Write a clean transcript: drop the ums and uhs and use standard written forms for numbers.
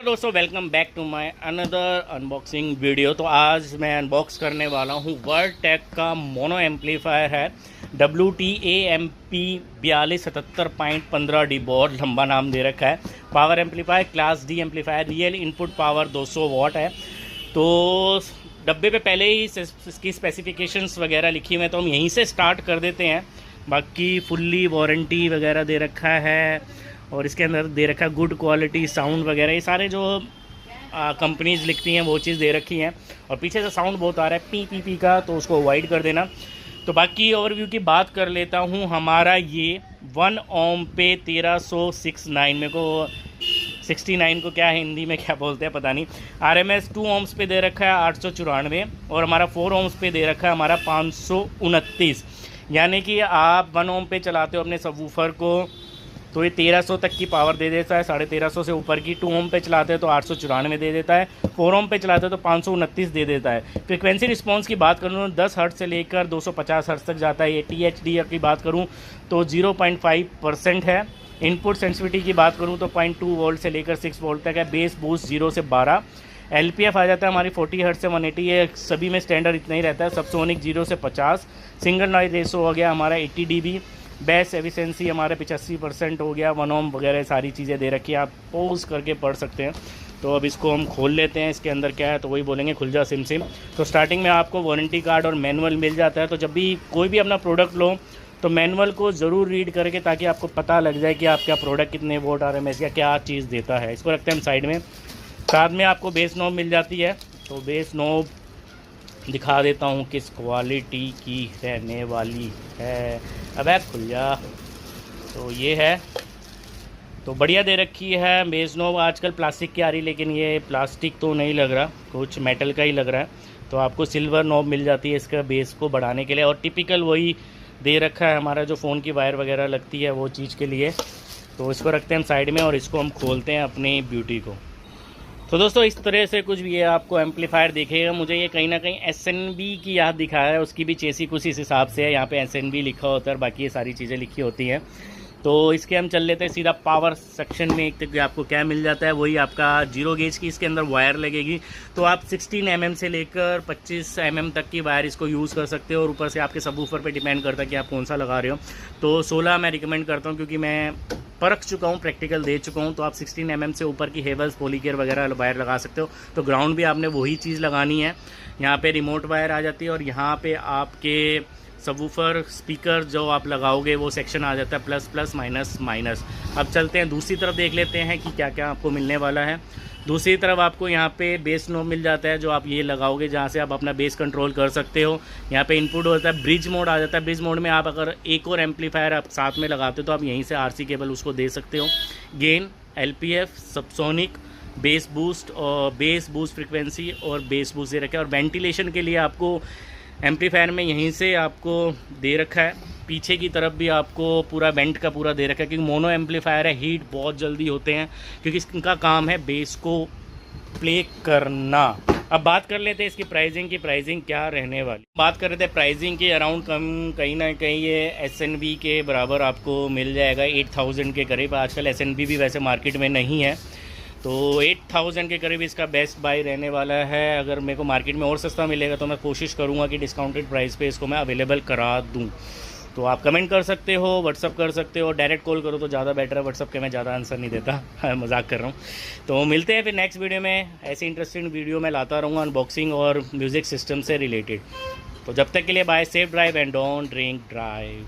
दोस्तों welcome back to my another unboxing video. तो आज मैं अनबॉक्स करने वाला हूँ वर्टेक का मोनो एम्पलीफायर है WTA-MP 4277.15D। बहुत लंबा नाम दे रखा है। Power amplifier class D amplifier, real input power 200 वाट है। तो डब्बे पे पहले ही इसकी स्पेसिफिकेशंस वगैरह लिखी हुई हैं, तो हम यहीं से स्टार्ट कर देते हैं। बाकी फुल्ली वारंटी वगैरह दे रखा है और इसके अंदर दे रखा है गुड क्वालिटी साउंड वगैरह, ये सारे जो कंपनीज़ लिखती हैं वो चीज़ दे रखी हैं। और पीछे से साउंड बहुत आ रहा है पी पी पी का, तो उसको अवॉइड कर देना। तो बाकी ओवरव्यू की बात कर लेता हूँ। हमारा ये 1 ओम पे 1369, मेरे को 69 को क्या है हिंदी में क्या बोलते हैं पता नहीं। RMS 2 ओम्स पे दे रखा है 894 और हमारा 4 ओम्स पे दे रखा है हमारा 529। यानी कि आप 1 ओम पे चलाते हो अपने सबवूफर को तो ये 1300 तक की पावर दे देता है, 1350 से ऊपर की। 2 ओम पे चलाते हैं तो 894 दे देता है, 4 ओम पे चलाते हैं तो 529 दे देता है। फ्रिक्वेंसी रिस्पांस की बात करूँ तो 10 हर्ट्ज से लेकर 250 हर्ट्ज तक जाता है। ये THD की बात करूँ तो 0.5% है। इनपुट सेंसिटिविटी की बात करूँ तो 0.2 वोल्ट से लेकर 6 वोल्ट तक है। बेस बूस्ट 0 से 12। LPF आ जाता है हमारी 40 हर्ट्ज से 180, ये सभी में स्टैंडर्ड इतना ही रहता है। सबसोनिक 0 से 50। सिंगल नॉइज रेशो हो गया हमारा 80 dB। बेस एफिशिएंसी हमारे 85% हो गया। 1 ओम वगैरह सारी चीज़ें दे रखी है, आप पॉज करके पढ़ सकते हैं। तो अब इसको हम खोल लेते हैं, इसके अंदर क्या है तो वही बोलेंगे खुल जा सिम सिम। तो स्टार्टिंग में आपको वारंटी कार्ड और मैनुअल मिल जाता है। तो जब भी कोई भी अपना प्रोडक्ट लो तो मैनुअल को ज़रूर रीड करके, ताकि आपको पता लग जाए कि आपका प्रोडक्ट कितने वोट RMS या क्या चीज़ देता है। इसको रखते हैं हम साइड में। साथ में आपको बेस नॉब मिल जाती है। तो बेस नॉब दिखा देता हूँ किस क्वालिटी की रहने वाली है। अब ऐप खुल जा। तो ये है, तो बढ़िया दे रखी है। बेस नॉब आजकल प्लास्टिक की आ रही, लेकिन ये प्लास्टिक तो नहीं लग रहा, कुछ मेटल का ही लग रहा है। तो आपको सिल्वर नॉब मिल जाती है इसका बेस को बढ़ाने के लिए। और टिपिकल वही दे रखा है हमारा जो फ़ोन की वायर वगैरह लगती है वो चीज़ के लिए। तो इसको रखते हैं हम साइड में और इसको हम खोलते हैं अपनी ब्यूटी को। तो दोस्तों इस तरह से कुछ ये आपको एम्पलीफायर दिखेगा। मुझे ये कहीं ना कहीं SNB की याद दिखा है, उसकी भी चेसी कुछ इस हिसाब से है। यहाँ पे SNB लिखा होता है, बाकी ये सारी चीज़ें लिखी होती हैं। तो इसके हम चल लेते हैं सीधा पावर सेक्शन में। एक तक आपको क्या मिल जाता है, वही आपका 0 गेज की इसके अंदर वायर लगेगी। तो आप 16 mm से लेकर 25 mm तक की वायर इसको यूज़ कर सकते हो। और ऊपर से आपके सबवूफर पे डिपेंड करता है कि आप कौन सा लगा रहे हो। तो 16 मैं रिकमेंड करता हूँ, क्योंकि मैं परख चुका हूँ, प्रैक्टिकल दे चुका हूँ। तो आप 16 mm से ऊपर की हेवल्स, पॉलीकेयर वगैरह वायर लगा सकते हो। तो ग्राउंड भी आपने वही चीज़ लगानी है। यहाँ पे रिमोट वायर आ जाती है और यहाँ पे आपके सबवूफर स्पीकर जो आप लगाओगे वो सेक्शन आ जाता है प्लस प्लस माइनस माइनस। अब चलते हैं दूसरी तरफ, देख लेते हैं कि क्या क्या आपको मिलने वाला है। दूसरी तरफ आपको यहाँ पे बेस नॉब मिल जाता है, जो आप ये लगाओगे जहाँ से आप अपना बेस कंट्रोल कर सकते हो। यहाँ पे इनपुट होता है, ब्रिज मोड आ जाता है। ब्रिज मोड में आप अगर एक और एम्पलीफायर आप साथ में लगाते हो तो आप यहीं से RC केबल उसको दे सकते हो। Gain, LPF, subsonic, base boost और बेस बूस्ट फ्रिक्वेंसी और बेस बूस्ट दे रखा है। और वेंटिलेशन के लिए आपको एम्पलीफायर में यहीं से आपको दे रखा है। पीछे की तरफ भी आपको पूरा वेंट का पूरा दे रखा है, क्योंकि मोनो एम्पलीफायर है, हीट बहुत जल्दी होते हैं, क्योंकि इनका काम है बेस को प्ले करना। अब बात कर लेते हैं इसकी प्राइसिंग की। प्राइसिंग क्या रहने वाली, बात कर रहे थे प्राइसिंग की। अराउंड कम कहीं ना कहीं ये SNB के बराबर आपको मिल जाएगा, 8000 के करीब। आजकल SNB भी वैसे मार्केट में नहीं है, तो 8000 के करीब इसका बेस्ट बाय रहने वाला है। अगर मेरे को मार्केट में और सस्ता मिलेगा तो मैं कोशिश करूँगा कि डिस्काउंटेड प्राइस पे इसको मैं अवेलेबल करा दूँ। तो आप कमेंट कर सकते हो, व्हाट्सअप कर सकते हो, डायरेक्ट कॉल करो तो ज़्यादा बेटर है। व्हाट्सअप के मैं ज़्यादा आंसर नहीं देता मजाक कर रहा हूँ। तो मिलते हैं फिर नेक्स्ट वीडियो में। ऐसी इंटरेस्टिंग वीडियो मैं लाता रहूँगा अनबॉक्सिंग और म्यूज़िक सिस्टम से रिलेटेड। तो जब तक के लिए bye, safe drive and don't drink drive.